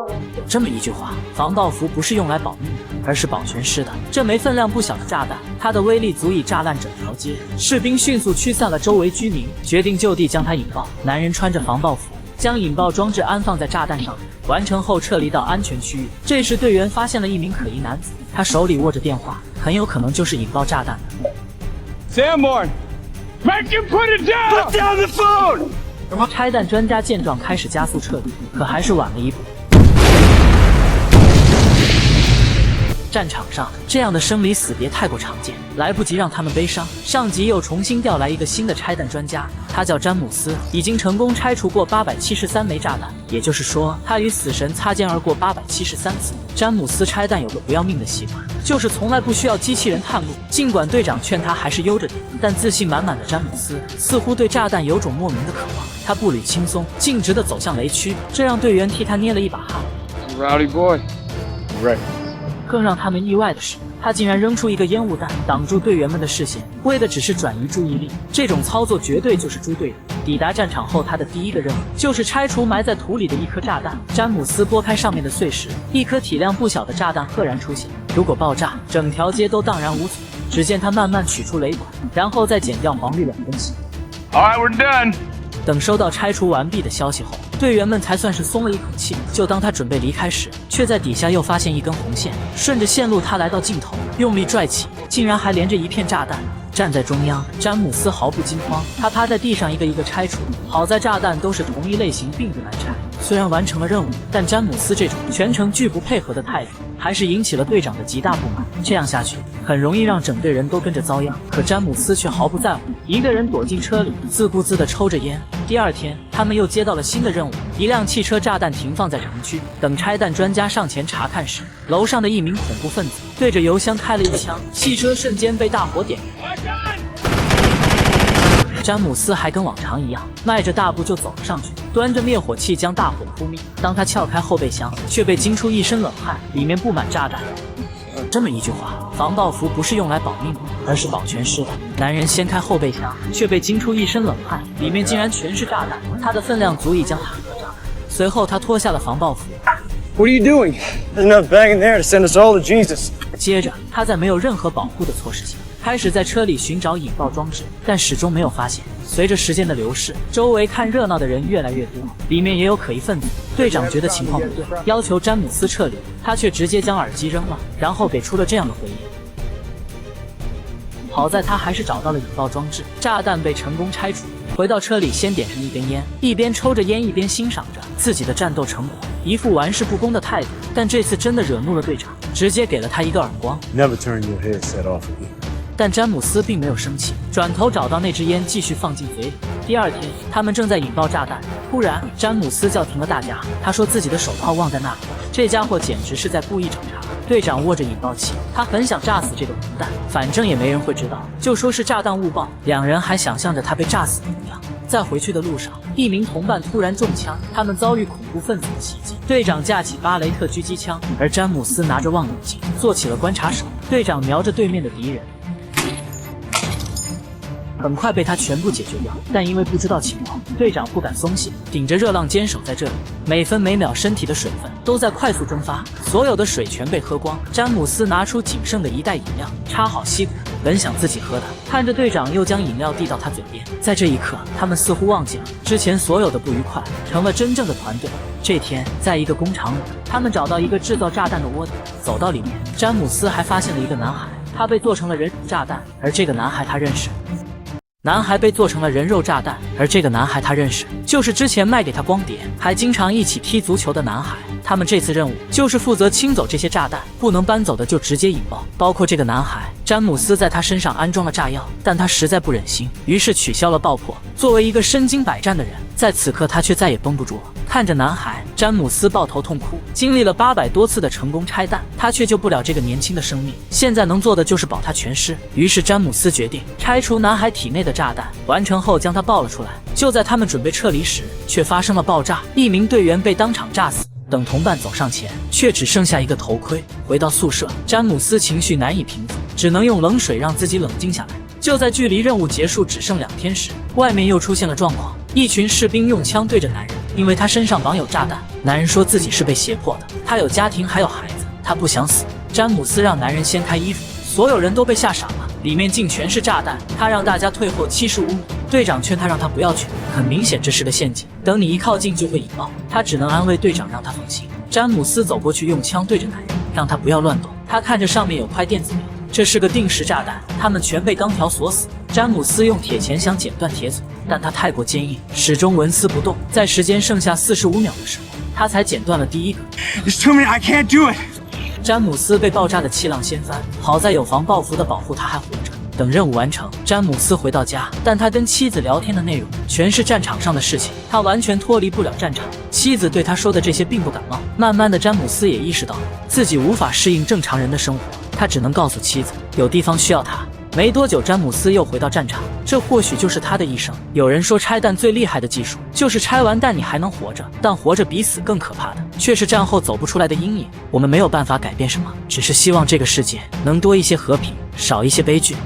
有这么一句话，防爆服不是用来保命的，而是保全尸的。这枚分量不小的炸弹，它的威力足以炸烂整条街。士兵迅速驱散了周围居民，决定就地将它引爆。男人穿着防爆服，将引爆装置安放在炸弹上，完成后撤离到安全区域。这时，队员发现了一名可疑男子，他手里握着电话，很有可能就是引爆炸弹的。Sanborn, make him put it down! Put down the phone! 拆弹专家见状开始加速撤离，可还是晚了一步。战场上这样的生离死别太过常见，来不及让他们悲伤，上级又重新调来一个新的拆弹专家，他叫詹姆斯，已经成功拆除过873枚炸弹，也就是说他与死神擦肩而过873次。詹姆斯拆弹有个不要命的习惯，就是从来不需要机器人探路。尽管队长劝他还是悠着点，但自信满满的詹姆斯似乎对炸弹有种莫名的渴望，他步履轻松，径直地走向雷区，这让队员替他捏了一把汗。Rowdy boy. Right. 更让他们意外的是，他竟然扔出一个烟雾弹，挡住队员们的视线，为的只是转移注意力。这种操作绝对就是猪队友。抵达战场后，他的第一个任务就是拆除埋在土里的一颗炸弹。詹姆斯拨开上面的碎石，一颗体量不小的炸弹赫然出现。如果爆炸，整条街都荡然无存。只见他慢慢取出雷管，然后再剪掉黄绿两根线。All right, we're done. 等收到拆除完毕的消息后，队员们才算是松了一口气。就当他准备离开时，却在底下又发现一根红线，顺着线路他来到尽头，用力拽起，竟然还连着一片炸弹。站在中央，詹姆斯毫不惊慌，他趴在地上一个一个拆除。好在炸弹都是同一类型，并不难拆。虽然完成了任务，但詹姆斯这种全程拒不配合的态度，还是引起了队长的极大不满。这样下去，很容易让整队人都跟着遭殃。可詹姆斯却毫不在乎，一个人躲进车里，自顾自地抽着烟。第二天，他们又接到了新的任务，一辆汽车炸弹停放在城区。等拆弹专家上前查看时，楼上的一名恐怖分子对着油箱开了一枪，汽车瞬间被大火点燃。詹姆斯还跟往常一样，迈着大步就走了上去，端着灭火器将大火扑灭。当他撬开后备箱，却被惊出一身冷汗，里面布满炸弹。这么一句话，防爆服不是用来保命的，而是保全尸的。男人掀开后备箱，却被惊出一身冷汗，里面竟然全是炸弹，它的分量足以将他炸烂。随后他脱下了防爆服。What are you doing? There's enough bang in there to send us all to Jesus. 接着，他在没有任何保护的措施下，开始在车里寻找引爆装置，但始终没有发现。随着时间的流逝，周围看热闹的人越来越多，里面也有可疑分子。队长觉得情况不对，要求詹姆斯撤离，他却直接将耳机扔了，然后给出了这样的回应。好在他还是找到了引爆装置，炸弹被成功拆除。回到车里，先点上一根烟，一边抽着烟一边欣赏着自己的战斗成果，一副玩世不恭的态度。但这次真的惹怒了队长，直接给了他一个耳光。Never turn your headset off again. 但詹姆斯并没有生气，转头找到那支烟继续放进嘴里。第二天，他们正在引爆炸弹，突然詹姆斯叫停了大家，他说自己的手套忘在那里。这家伙简直是在故意找茬。队长握着引爆器，他很想炸死这个混蛋，反正也没人会知道，就说是炸弹误爆。两人还想象着他被炸死的模样。在回去的路上，一名同伴突然中枪，他们遭遇恐怖分子的袭击。队长架起巴雷特狙击枪，而詹姆斯拿着望远镜做起了观察手。队长瞄着对面的敌人，很快被他全部解决掉。但因为不知道情况，队长不敢松懈，顶着热浪坚守在这里。每分每秒身体的水分都在快速蒸发，所有的水全被喝光。詹姆斯拿出仅剩的一袋饮料，插好吸管，本想自己喝的，看着队长又将饮料递到他嘴边。在这一刻，他们似乎忘记了之前所有的不愉快，成了真正的团队。这天，在一个工厂里，他们找到一个制造炸弹的窝点，走到里面，詹姆斯还发现了一个男孩，他被做成了人肉炸弹，而这个男孩他认识。男孩被做成了人肉炸弹，而这个男孩他认识，就是之前卖给他光碟，还经常一起踢足球的男孩。他们这次任务就是负责清走这些炸弹，不能搬走的就直接引爆，包括这个男孩。詹姆斯在他身上安装了炸药，但他实在不忍心，于是取消了爆破。作为一个身经百战的人，在此刻他却再也绷不住了。看着男孩，詹姆斯抱头痛哭。经历了800多次的成功拆弹，他却救不了这个年轻的生命，现在能做的就是保他全尸。于是詹姆斯决定拆除男孩体内的炸弹，完成后将他抱了出来。就在他们准备撤离时，却发生了爆炸，一名队员被当场炸死。等同伴走上前，却只剩下一个头盔。回到宿舍，詹姆斯情绪难以平复，只能用冷水让自己冷静下来。就在距离任务结束只剩2天时，外面又出现了状况，一群士兵用枪对着男人，因为他身上绑有炸弹。男人说自己是被胁迫的，他有家庭还有孩子，他不想死。詹姆斯让男人掀开衣服，所有人都被吓傻了，里面竟全是炸弹。他让大家退后75米。队长劝他让他不要去，很明显这是个陷阱，等你一靠近就会引爆。他只能安慰队长让他放心。詹姆斯走过去用枪对着男人，让他不要乱动。他看着上面有块电子表，这是个定时炸弹，他们全被钢条锁死。詹姆斯用铁钳想剪断铁锁，但它太过坚硬，始终纹丝不动。在时间剩下45秒的时候，他才剪断了第一个。There's too many. I can't do it. 詹姆斯被爆炸的气浪掀翻，好在有防爆服的保护，他还活着。等任务完成，詹姆斯回到家，但他跟妻子聊天的内容全是战场上的事情，他完全脱离不了战场。妻子对他说的这些并不感冒。慢慢的，詹姆斯也意识到自己无法适应正常人的生活，他只能告诉妻子有地方需要他。没多久，詹姆斯又回到战场，这或许就是他的一生。有人说拆弹最厉害的技术就是拆完弹你还能活着，但活着比死更可怕的却是战后走不出来的阴影。我们没有办法改变什么，只是希望这个世界能多一些和平，少一些悲剧。